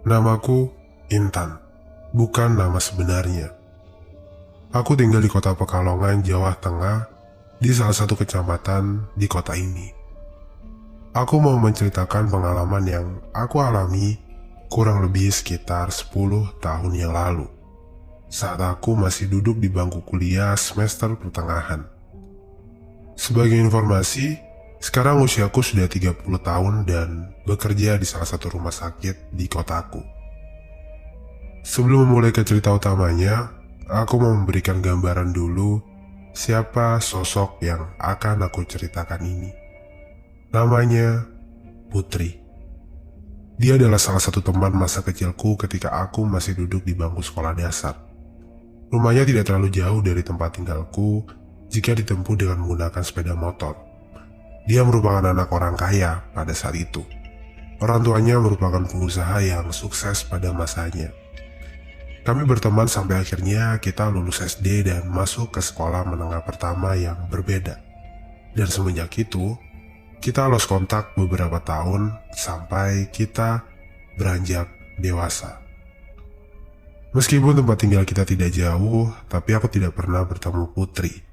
Namaku Intan, bukan nama sebenarnya. Aku tinggal di kota Pekalongan, Jawa Tengah, di salah satu kecamatan di kota ini. Aku mau menceritakan pengalaman yang aku alami kurang lebih sekitar 10 tahun yang lalu, saat aku masih duduk di bangku kuliah semester pertengahan. Sebagai informasi, sekarang usiaku sudah 30 tahun dan bekerja di salah satu rumah sakit di kotaku. Sebelum memulai ke cerita utamanya, aku mau memberikan gambaran dulu siapa sosok yang akan aku ceritakan ini. Namanya Putri. Dia adalah salah satu teman masa kecilku ketika aku masih duduk di bangku sekolah dasar. Rumahnya tidak terlalu jauh dari tempat tinggalku jika ditempuh dengan menggunakan sepeda motor. Dia merupakan anak orang kaya pada saat itu. Orang tuanya merupakan pengusaha yang sukses pada masanya. Kami berteman sampai akhirnya kita lulus SD dan masuk ke sekolah menengah pertama yang berbeda. Dan semenjak itu, kita lost kontak beberapa tahun sampai kita beranjak dewasa. Meskipun tempat tinggal kita tidak jauh, tapi aku tidak pernah bertemu Putri.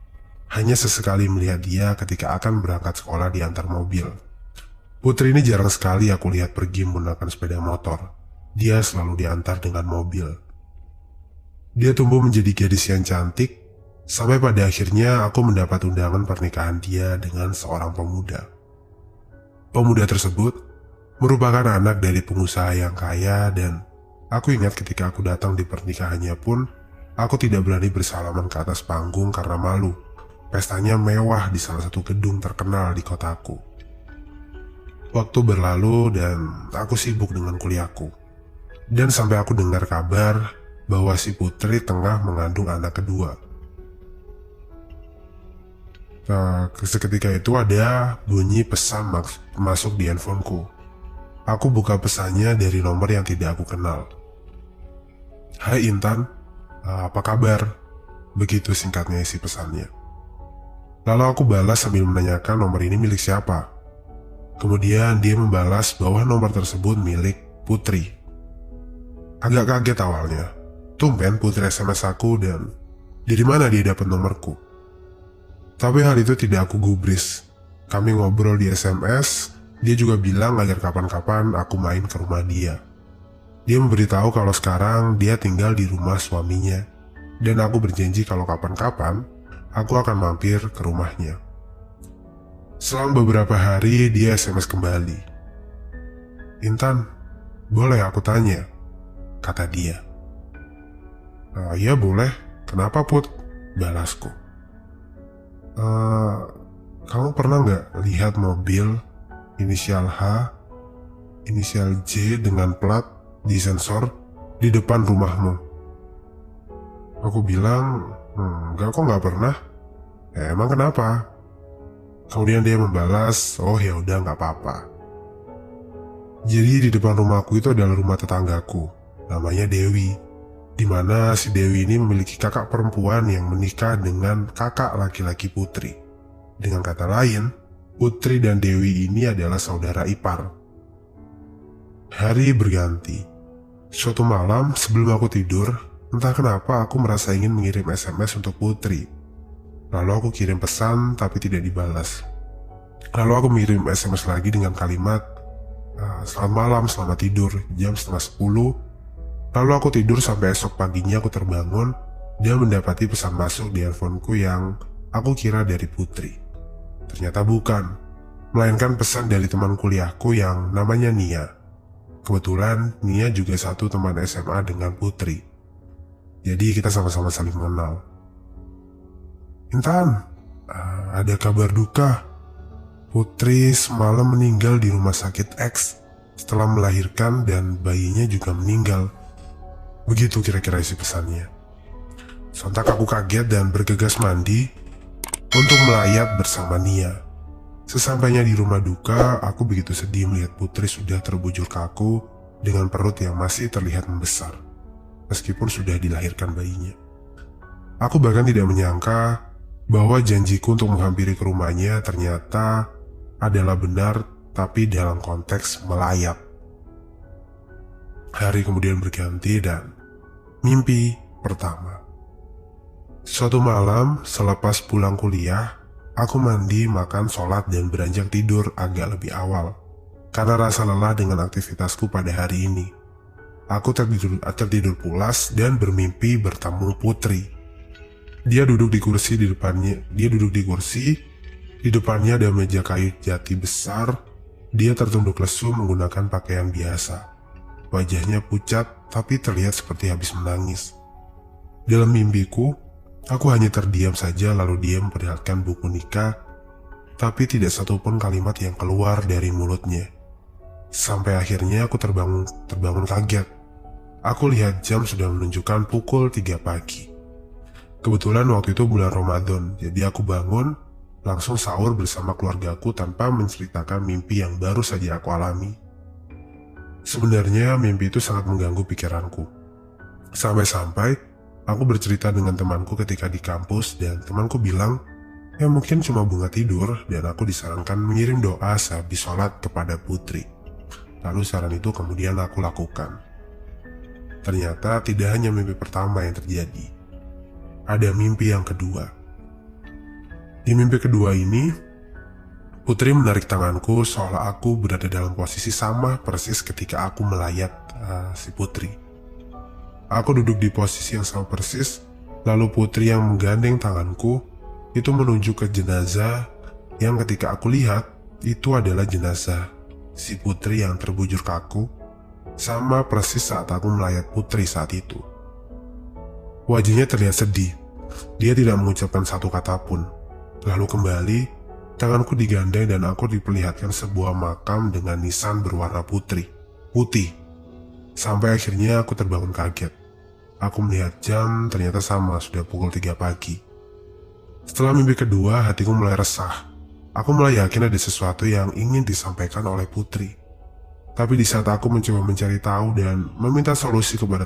Hanya sesekali melihat dia ketika akan berangkat sekolah di antar mobil. Putri ini jarang sekali aku lihat pergi menggunakan sepeda motor. Dia selalu diantar dengan mobil. Dia tumbuh menjadi gadis yang cantik, sampai pada akhirnya aku mendapat undangan pernikahan dia dengan seorang pemuda. Pemuda tersebut merupakan anak dari pengusaha yang kaya dan aku ingat ketika aku datang di pernikahannya pun, aku tidak berani bersalaman ke atas panggung karena malu. Pestanya mewah di salah satu gedung terkenal di kotaku. Waktu berlalu dan aku sibuk dengan kuliahku. Dan sampai aku dengar kabar bahwa si Putri tengah mengandung anak kedua. Seketika itu ada bunyi pesan masuk di handphoneku. Aku buka pesannya dari nomor yang tidak aku kenal. "Hai Intan, apa kabar?" Begitu singkatnya isi pesannya. Lalu aku balas sambil menanyakan nomor ini milik siapa. Kemudian dia membalas bahwa nomor tersebut milik Putri. Agak kaget awalnya. Tumben Putri SMS aku dan dari mana dia dapat nomorku. Tapi hal itu tidak aku gubris. Kami ngobrol di SMS, dia juga bilang agar kapan-kapan aku main ke rumah dia. Dia memberitahu kalau sekarang dia tinggal di rumah suaminya, dan aku berjanji kalau kapan-kapan aku akan mampir ke rumahnya. Selang beberapa hari dia SMS kembali. "Intan, boleh aku tanya?" kata dia. "Ya boleh, kenapa Put?" balasku. Kamu pernah nggak lihat mobil inisial H, inisial J dengan plat di sensor di depan rumahmu?" Aku bilang, "Enggak kok, nggak pernah." Emang kenapa?" Kemudian dia membalas, "Oh ya udah, nggak apa-apa." Jadi di depan rumahku itu adalah rumah tetanggaku, namanya Dewi, di mana si Dewi ini memiliki kakak perempuan yang menikah dengan kakak laki-laki Putri. Dengan kata lain, Putri dan Dewi ini adalah saudara ipar. Hari berganti. Suatu malam sebelum aku tidur, entah kenapa aku merasa ingin mengirim SMS untuk Putri. Lalu aku kirim pesan tapi tidak dibalas. Lalu aku mengirim SMS lagi dengan kalimat, "Selamat malam, selamat tidur, jam 9:30. Lalu aku tidur sampai esok paginya aku terbangun dan mendapati pesan masuk di handphoneku yang aku kira dari Putri. Ternyata bukan, melainkan pesan dari teman kuliahku yang namanya Nia. Kebetulan Nia juga satu teman SMA dengan Putri. Jadi kita sama-sama saling mengenal. "Intan, ada kabar duka. Putri semalam meninggal di rumah sakit X setelah melahirkan dan bayinya juga meninggal." Begitu kira-kira isi pesannya. Sontak aku kaget dan bergegas mandi untuk melayat bersama Nia. Sesampainya di rumah duka, aku begitu sedih melihat Putri sudah terbujur kaku dengan perut yang masih terlihat membesar, meskipun sudah dilahirkan bayinya. Aku bahkan tidak menyangka bahwa janjiku untuk menghampiri ke rumahnya ternyata adalah benar, tapi dalam konteks melayat. Hari kemudian berganti dan mimpi pertama. Suatu malam selepas pulang kuliah, aku mandi, makan, sholat, dan beranjak tidur agak lebih awal karena rasa lelah dengan aktivitasku pada hari ini. Aku tertidur pulas dan bermimpi bertemu Putri. Dia duduk di kursi di depannya. Di depannya ada meja kayu jati besar. Dia tertunduk lesu menggunakan pakaian biasa. Wajahnya pucat tapi terlihat seperti habis menangis. Dalam mimpiku, aku hanya terdiam saja lalu dia memperlihatkan buku nikah, tapi tidak satupun kalimat yang keluar dari mulutnya. Sampai akhirnya aku terbangun kaget. Aku lihat jam sudah menunjukkan pukul 3 pagi. Kebetulan waktu itu bulan Ramadan, jadi aku bangun, langsung sahur bersama keluargaku tanpa menceritakan mimpi yang baru saja aku alami. Sebenarnya mimpi itu sangat mengganggu pikiranku. Sampai-sampai aku bercerita dengan temanku ketika di kampus dan temanku bilang, ya mungkin cuma bunga tidur, dan aku disarankan mengirim doa sehabis sholat kepada Putri. Lalu saran itu kemudian aku lakukan. Ternyata tidak hanya mimpi pertama yang terjadi. Ada mimpi yang kedua. Di mimpi kedua ini, Putri menarik tanganku seolah aku berada dalam posisi sama persis ketika aku melayat si Putri. Aku duduk di posisi yang sama persis, lalu Putri yang menggandeng tanganku itu menuju ke jenazah yang ketika aku lihat itu adalah jenazah si Putri yang terbujur kaku, sama persis saat aku melayat Putri saat itu. Wajahnya terlihat sedih. Dia tidak mengucapkan satu kata pun. Lalu kembali, tanganku digandeng dan aku diperlihatkan sebuah makam dengan nisan berwarna putih. Sampai akhirnya aku terbangun kaget. Aku melihat jam, ternyata sama, sudah pukul 3 pagi. Setelah mimpi kedua, hatiku mulai resah. Aku mulai yakin ada sesuatu yang ingin disampaikan oleh Putri. Tapi di saat aku mencoba mencari tahu dan meminta solusi kepada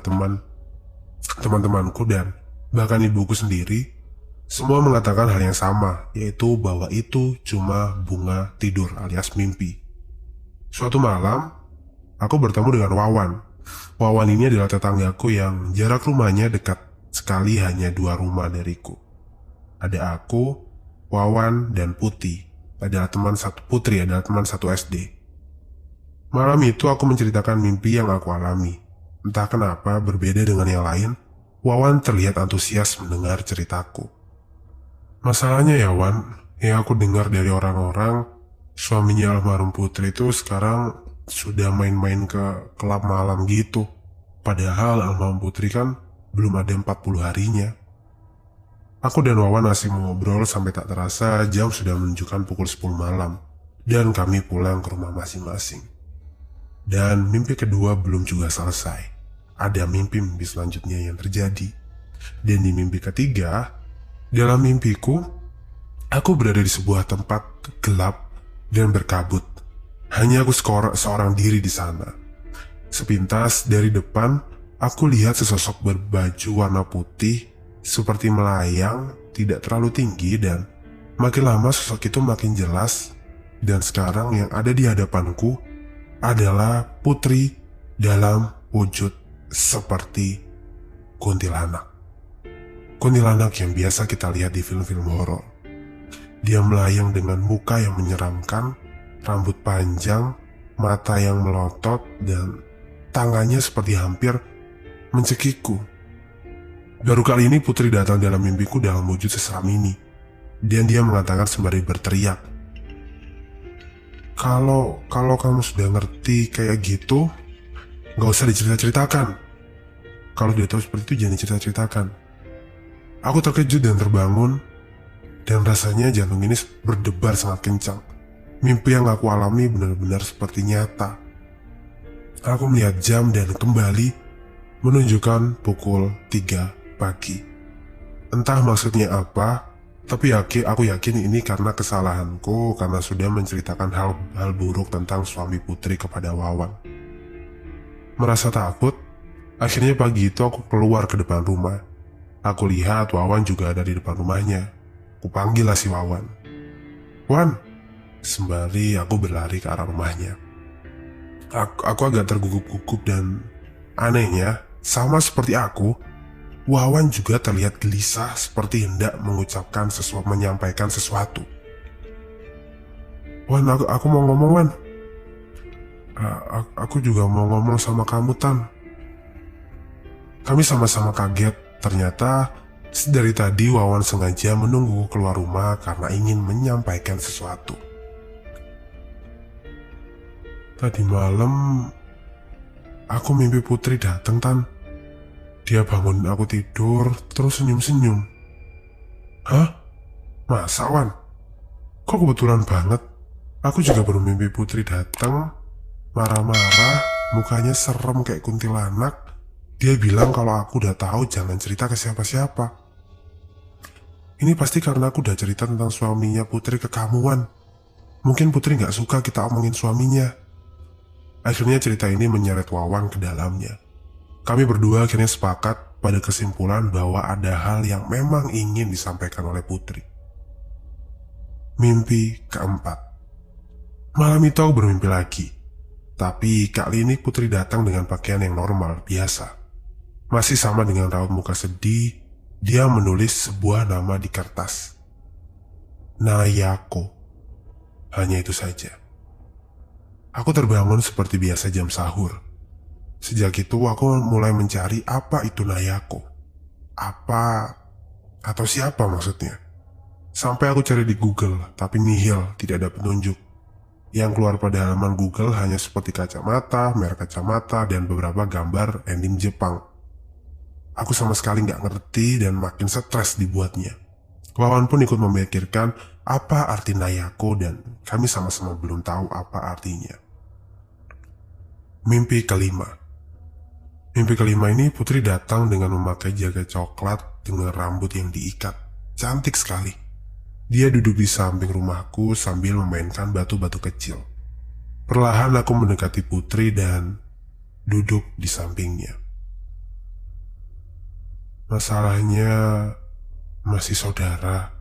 teman-temanku dan bahkan ibuku sendiri, semua mengatakan hal yang sama, yaitu bahwa itu cuma bunga tidur alias mimpi. Suatu malam, aku bertemu dengan Wawan. Wawan ini adalah tetanggaku yang jarak rumahnya dekat sekali, hanya 2 rumah dariku. Ada aku, Wawan, dan Putri adalah teman satu SD. Malam itu aku menceritakan mimpi yang aku alami. Entah kenapa berbeda dengan yang lain, Wawan terlihat antusias mendengar ceritaku. Masalahnya ya Wan, yang aku dengar dari orang-orang, suaminya almarhum Putri itu sekarang sudah main-main ke klub malam gitu. Padahal almarhum Putri kan belum ada 40 harinya. Aku dan Wawan masih mengobrol sampai tak terasa jam sudah menunjukkan pukul 10 malam. Dan kami pulang ke rumah masing-masing. Dan mimpi kedua belum juga selesai. Ada mimpi-mimpi selanjutnya yang terjadi. Dan di mimpi ketiga, dalam mimpiku, aku berada di sebuah tempat gelap dan berkabut. Hanya aku seorang diri di sana. Sepintas dari depan, aku lihat sesosok berbaju warna putih seperti melayang, tidak terlalu tinggi, dan makin lama sosok itu makin jelas. Dan sekarang yang ada di hadapanku adalah Putri dalam wujud seperti kuntilanak. Kuntilanak yang biasa kita lihat di film-film horor. Dia melayang dengan muka yang menyeramkan, rambut panjang, mata yang melotot, dan tangannya seperti hampir mencekikku. Baru kali ini Putri datang dalam mimpiku dalam wujud seseram ini. Dan dia mengatakan sembari berteriak, Kalau kamu sudah ngerti kayak gitu, gak usah dicerita-ceritakan. Kalau dia tahu seperti itu jangan dicerita-ceritakan. Aku terkejut dan terbangun, dan rasanya jantung ini berdebar sangat kencang. Mimpi yang aku alami benar-benar seperti nyata. Aku melihat jam dan kembali menunjukkan pukul 3 pagi. Entah maksudnya apa, tapi aku yakin ini karena kesalahanku karena sudah menceritakan hal buruk tentang suami Putri kepada Wawan. Merasa takut, akhirnya pagi itu aku keluar ke depan rumah. Aku lihat Wawan juga ada di depan rumahnya. Aku panggil lah si Wawan. Wan, sembari aku berlari ke arah rumahnya. Aku agak tergugup-gugup dan Anehnya, sama seperti aku, Wawan juga terlihat gelisah seperti hendak menyampaikan sesuatu. Wan, aku mau ngomong, Wan. Aku juga mau ngomong sama kamu, Tan. Kami sama-sama kaget. Ternyata dari tadi Wawan sengaja menunggu keluar rumah karena ingin menyampaikan sesuatu. Tadi malam aku mimpi Putri datang, Tan. Dia bangunin aku tidur terus senyum-senyum. Hah? Masa, Wan? Kok kebetulan banget? Aku juga baru mimpi Putri datang, marah-marah, mukanya serem kayak kuntilanak. Dia bilang kalau aku udah tahu jangan cerita ke siapa-siapa. Ini pasti karena aku udah cerita tentang suaminya Putri ke kamu, Wan. Mungkin Putri gak suka kita omongin suaminya. Akhirnya cerita ini menyeret Wawan ke dalamnya. Kami berdua akhirnya sepakat pada kesimpulan bahwa ada hal yang memang ingin disampaikan oleh Putri. Mimpi keempat. Malam itu aku bermimpi lagi. Tapi kali ini Putri datang dengan pakaian yang normal, biasa. Masih sama dengan raut muka sedih, dia menulis sebuah nama di kertas. Nayako. Hanya itu saja. Aku terbangun seperti biasa jam sahur. Sejak itu aku mulai mencari apa itu Nayako. Apa atau siapa maksudnya. Sampai aku cari di Google, tapi nihil, tidak ada petunjuk. Yang keluar pada halaman Google hanya seperti kacamata, merek kacamata, dan beberapa gambar ending Jepang. Aku sama sekali nggak ngerti dan makin stres dibuatnya. Wawan pun ikut memikirkan apa arti Nayako dan kami sama-sama belum tahu apa artinya. Mimpi kelima. Mimpi kelima ini Putri datang dengan memakai jaket coklat dengan rambut yang diikat. Cantik sekali. Dia duduk di samping rumahku sambil memainkan batu-batu kecil. Perlahan aku mendekati Putri dan duduk di sampingnya. Masalahnya masih saudara,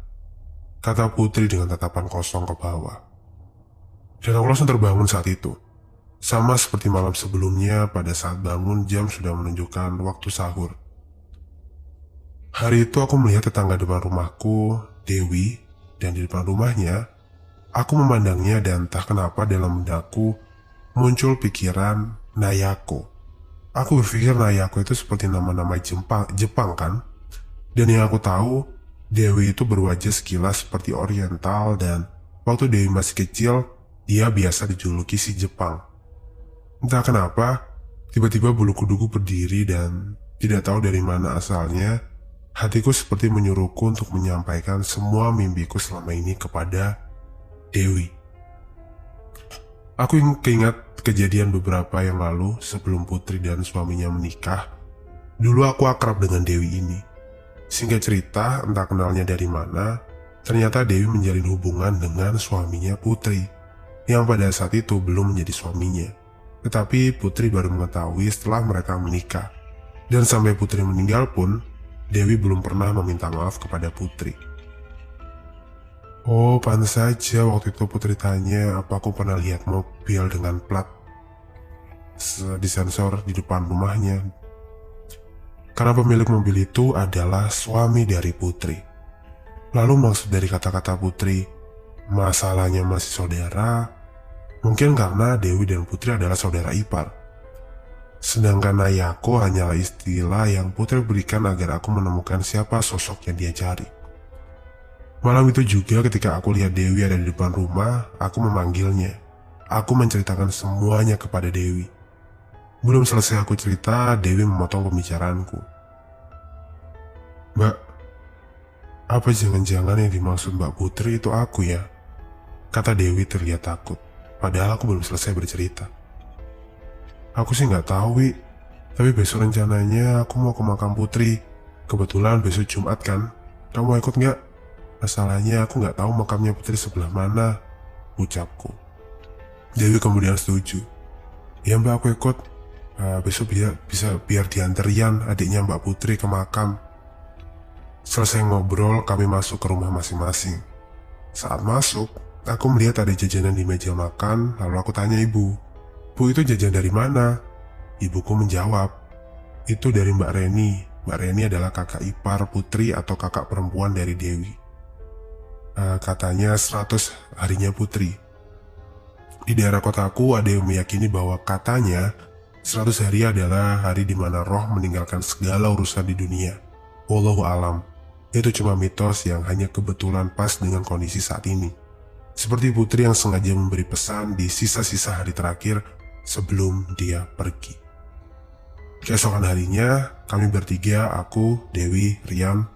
kata Putri dengan tatapan kosong ke bawah. Dan aku langsung terbangun saat itu. Sama seperti malam sebelumnya, pada saat bangun jam sudah menunjukkan waktu sahur. Hari itu aku melihat tetangga depan rumahku, Dewi, dan di depan rumahnya, aku memandangnya dan entah kenapa dalam benakku muncul pikiran Nayako. Aku berpikir Nayako itu seperti nama-nama Jepang kan? Dan yang aku tahu, Dewi itu berwajah sekilas seperti oriental dan waktu Dewi masih kecil, dia biasa dijuluki si Jepang. Entah kenapa, tiba-tiba bulu kuduku berdiri dan tidak tahu dari mana asalnya, hatiku seperti menyuruhku untuk menyampaikan semua mimpiku selama ini kepada Dewi. Aku keingat kejadian beberapa yang lalu sebelum Putri dan suaminya menikah. Dulu aku akrab dengan Dewi ini. Singkat cerita, entah kenalnya dari mana, ternyata Dewi menjalin hubungan dengan suaminya Putri, yang pada saat itu belum menjadi suaminya. Tetapi Putri baru mengetahui setelah mereka menikah. Dan sampai Putri meninggal pun, Dewi belum pernah meminta maaf kepada Putri. Oh, pantas saja waktu itu Putri tanya apa aku pernah lihat mobil dengan plat disensor di depan rumahnya. Karena pemilik mobil itu adalah suami dari Putri. Lalu maksud dari kata-kata Putri, masalahnya masih saudara, mungkin karena Dewi dan Putri adalah saudara ipar. Sedangkan Nayako hanyalah istilah yang Putri berikan agar aku menemukan siapa sosok yang dia cari. Malam itu juga ketika aku lihat Dewi ada di depan rumah, aku memanggilnya. Aku menceritakan semuanya kepada Dewi. Belum selesai aku cerita, Dewi memotong pembicaraanku. Mbak, apa jangan-jangan yang dimaksud Mbak Putri itu aku ya? Kata Dewi terlihat takut, padahal aku belum selesai bercerita. Aku sih nggak tahu, Wi. Tapi besok rencananya aku mau ke makam Putri. Kebetulan besok Jumat kan? Kamu mau ikut nggak? Masalahnya aku nggak tahu makamnya Putri sebelah mana, ucapku. Dewi kemudian setuju. Ya Mbak, aku ikut. Besok biar diantar Yan, adiknya Mbak Putri, ke makam. Selesai ngobrol, kami masuk ke rumah masing-masing. Saat masuk, aku melihat ada jajanan di meja makan, lalu aku tanya ibu, Bu, itu jajan dari mana? Ibuku menjawab, Itu dari Mbak Reni. Mbak Reni adalah kakak ipar Putri atau kakak perempuan dari Dewi. Katanya 100 harinya Putri. Di daerah kotaku ada yang meyakini bahwa katanya 100 hari adalah hari di mana roh meninggalkan segala urusan di dunia. Wallahu alam. Itu cuma mitos yang hanya kebetulan pas dengan kondisi saat ini. Seperti Putri yang sengaja memberi pesan di sisa-sisa hari terakhir sebelum dia pergi. Keesokan harinya, kami bertiga, aku, Dewi, Rian,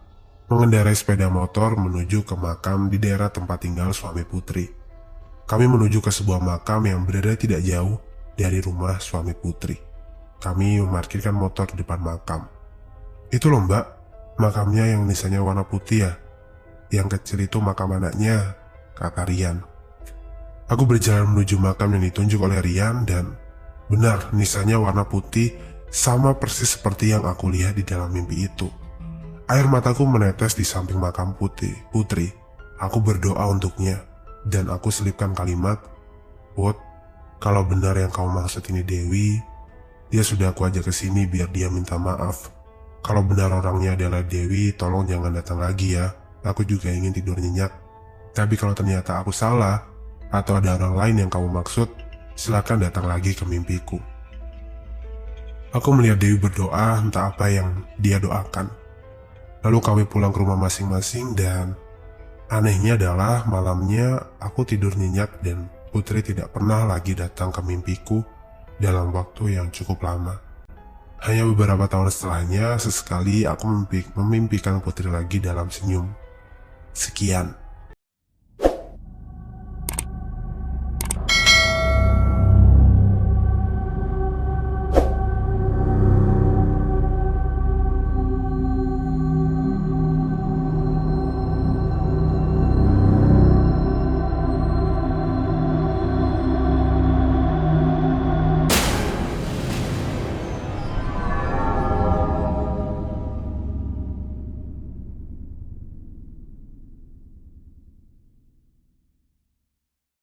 mengendarai sepeda motor menuju ke makam di daerah tempat tinggal suami Putri. Kami menuju ke sebuah makam yang berada tidak jauh dari rumah suami Putri. Kami memarkirkan motor di depan makam. Itu loh Mbak, makamnya yang nisannya warna putih ya. Yang kecil itu makam anaknya, kata Rian. Aku berjalan menuju makam yang ditunjuk oleh Rian dan benar nisannya warna putih sama persis seperti yang aku lihat di dalam mimpi itu. Air mataku menetes di samping makam Putri. Aku berdoa untuknya dan aku selipkan kalimat, "Put, kalau benar yang kamu maksud ini Dewi, dia sudah aku ajak ke sini biar dia minta maaf. Kalau benar orangnya adalah Dewi, tolong jangan datang lagi ya. Aku juga ingin tidur nyenyak. Tapi kalau ternyata aku salah, atau ada orang lain yang kamu maksud, silakan datang lagi ke mimpiku." Aku melihat Dewi berdoa entah apa yang dia doakan. Lalu kami pulang ke rumah masing-masing dan anehnya adalah malamnya aku tidur nyenyak dan Putri tidak pernah lagi datang ke mimpiku dalam waktu yang cukup lama. Hanya beberapa tahun setelahnya, sesekali aku memimpikan Putri lagi dalam senyum. Sekian.